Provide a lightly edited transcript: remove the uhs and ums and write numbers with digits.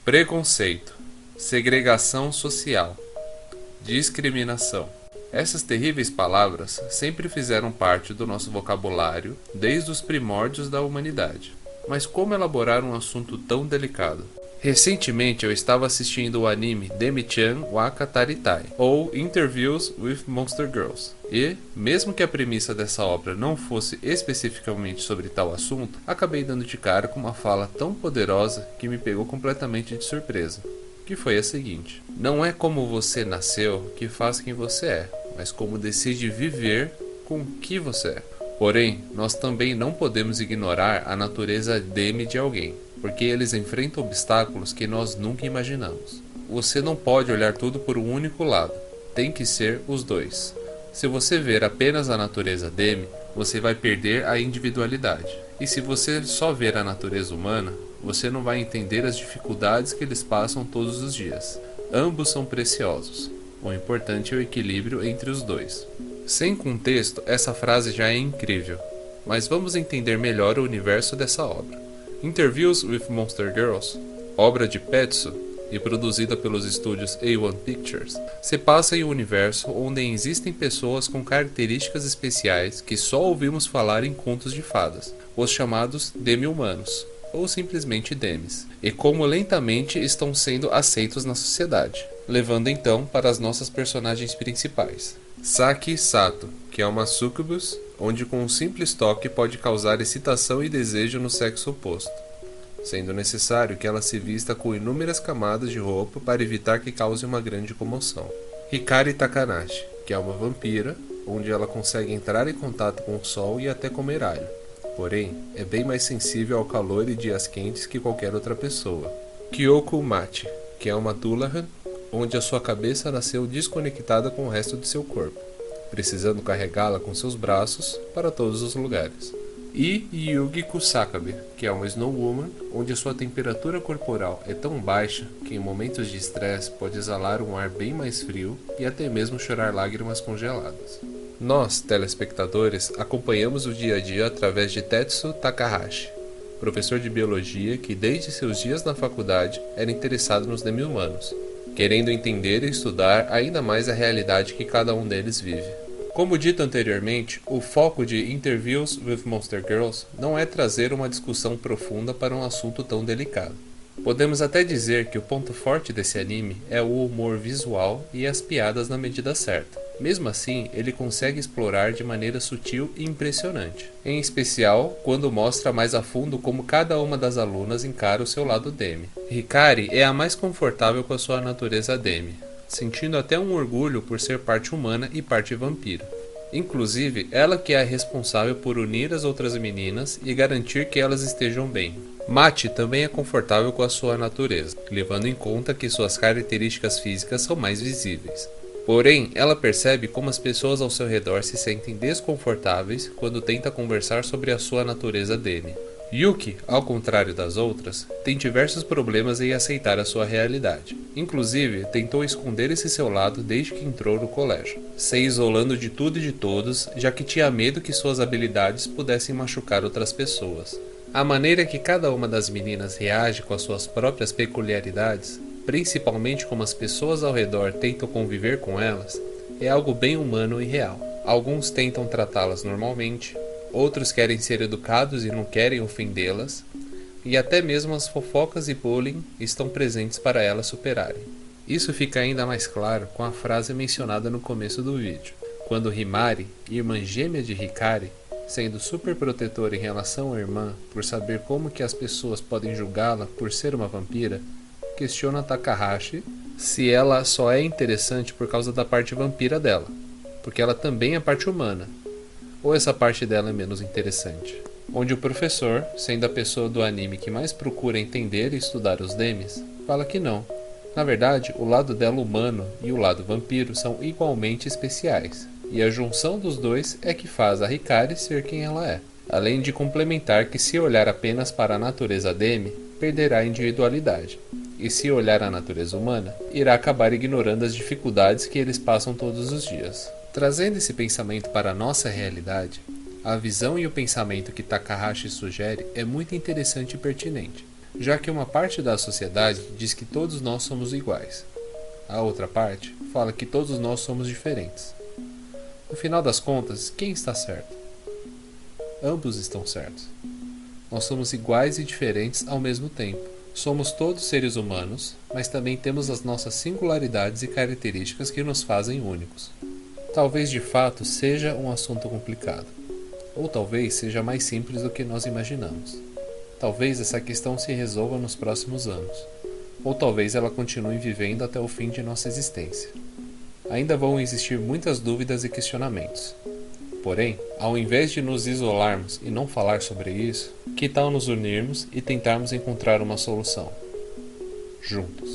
Preconceito, segregação social, discriminação. Essas terríveis palavras sempre fizeram parte do nosso vocabulário desde os primórdios da humanidade. Mas como elaborar um assunto tão delicado? Recentemente eu estava assistindo o anime Demi-chan wa Kataritai, ou Interviews with Monster Girls. E, mesmo que a premissa dessa obra não fosse especificamente sobre tal assunto, acabei dando de cara com uma fala tão poderosa que me pegou completamente de surpresa. Que foi a seguinte: não é como você nasceu que faz quem você é, mas como decide viver com o que você é. Porém, nós também não podemos ignorar a natureza demi de alguém, porque eles enfrentam obstáculos que nós nunca imaginamos. Você não pode olhar tudo por um único lado, tem que ser os dois. Se você ver apenas a natureza demi, você vai perder a individualidade. E se você só ver a natureza humana, você não vai entender as dificuldades que eles passam todos os dias. Ambos são preciosos. O importante é o equilíbrio entre os dois. Sem contexto, essa frase já é incrível, mas vamos entender melhor o universo dessa obra. Interviews with Monster Girls, obra de Petsu e produzida pelos estúdios A1 Pictures, se passa em um universo onde existem pessoas com características especiais que só ouvimos falar em contos de fadas, os chamados demi-humanos, ou simplesmente demis, e como lentamente estão sendo aceitos na sociedade, levando então para as nossas personagens principais. Saki Sato, que é uma succubus, onde com um simples toque pode causar excitação e desejo no sexo oposto, sendo necessário que ela se vista com inúmeras camadas de roupa para evitar que cause uma grande comoção. Hikari Takanashi, que é uma vampira, onde ela consegue entrar em contato com o sol e até comer alho, porém é bem mais sensível ao calor e dias quentes que qualquer outra pessoa. Kyoko Machi, que é uma Dullahan, onde a sua cabeça nasceu desconectada com o resto de seu corpo, precisando carregá-la com seus braços para todos os lugares. E Yugi Kusakabe, que é uma Snow Woman, onde a sua temperatura corporal é tão baixa que em momentos de estresse pode exalar um ar bem mais frio e até mesmo chorar lágrimas congeladas. Nós, telespectadores, acompanhamos o dia a dia através de Tetsu Takahashi, professor de biologia que desde seus dias na faculdade era interessado nos demi-humanos, querendo entender e estudar ainda mais a realidade que cada um deles vive. Como dito anteriormente, o foco de Interviews with Monster Girls não é trazer uma discussão profunda para um assunto tão delicado. Podemos até dizer que o ponto forte desse anime é o humor visual e as piadas na medida certa. Mesmo assim, ele consegue explorar de maneira sutil e impressionante, em especial quando mostra mais a fundo como cada uma das alunas encara o seu lado demi. Hikari é a mais confortável com a sua natureza demi, sentindo até um orgulho por ser parte humana e parte vampira. Inclusive, ela que é a responsável por unir as outras meninas e garantir que elas estejam bem. Machi também é confortável com a sua natureza, levando em conta que suas características físicas são mais visíveis. Porém, ela percebe como as pessoas ao seu redor se sentem desconfortáveis quando tenta conversar sobre a sua natureza demi. Yuki, ao contrário das outras, tem diversos problemas em aceitar a sua realidade. Inclusive, tentou esconder esse seu lado desde que entrou no colégio, se isolando de tudo e de todos, já que tinha medo que suas habilidades pudessem machucar outras pessoas. A maneira que cada uma das meninas reage com as suas próprias peculiaridades, principalmente como as pessoas ao redor tentam conviver com elas, é algo bem humano e real. Alguns tentam tratá-las normalmente, outros querem ser educados e não querem ofendê-las, e até mesmo as fofocas e bullying estão presentes para elas superarem. Isso fica ainda mais claro com a frase mencionada no começo do vídeo, quando Himari, irmã gêmea de Hikari, sendo super protetora em relação à irmã por saber como que as pessoas podem julgá-la por ser uma vampira, questiona Takahashi se ela só é interessante por causa da parte vampira dela, porque ela também é parte humana, ou essa parte dela é menos interessante. Onde o professor, sendo a pessoa do anime que mais procura entender e estudar os demis, fala que não. Na verdade, o lado dela humano e o lado vampiro são igualmente especiais, e a junção dos dois é que faz a Hikari ser quem ela é. Além de complementar que se olhar apenas para a natureza demi, perderá a individualidade, e se olhar a natureza humana, irá acabar ignorando as dificuldades que eles passam todos os dias. Trazendo esse pensamento para a nossa realidade, a visão e o pensamento que Takahashi sugere é muito interessante e pertinente, já que uma parte da sociedade diz que todos nós somos iguais. A outra parte fala que todos nós somos diferentes. No final das contas, quem está certo? Ambos estão certos. Nós somos iguais e diferentes ao mesmo tempo. Somos todos seres humanos, mas também temos as nossas singularidades e características que nos fazem únicos. Talvez de fato seja um assunto complicado, ou talvez seja mais simples do que nós imaginamos. Talvez essa questão se resolva nos próximos anos, ou talvez ela continue vivendo até o fim de nossa existência. Ainda vão existir muitas dúvidas e questionamentos. Porém, ao invés de nos isolarmos e não falar sobre isso, que tal nos unirmos e tentarmos encontrar uma solução? Juntos.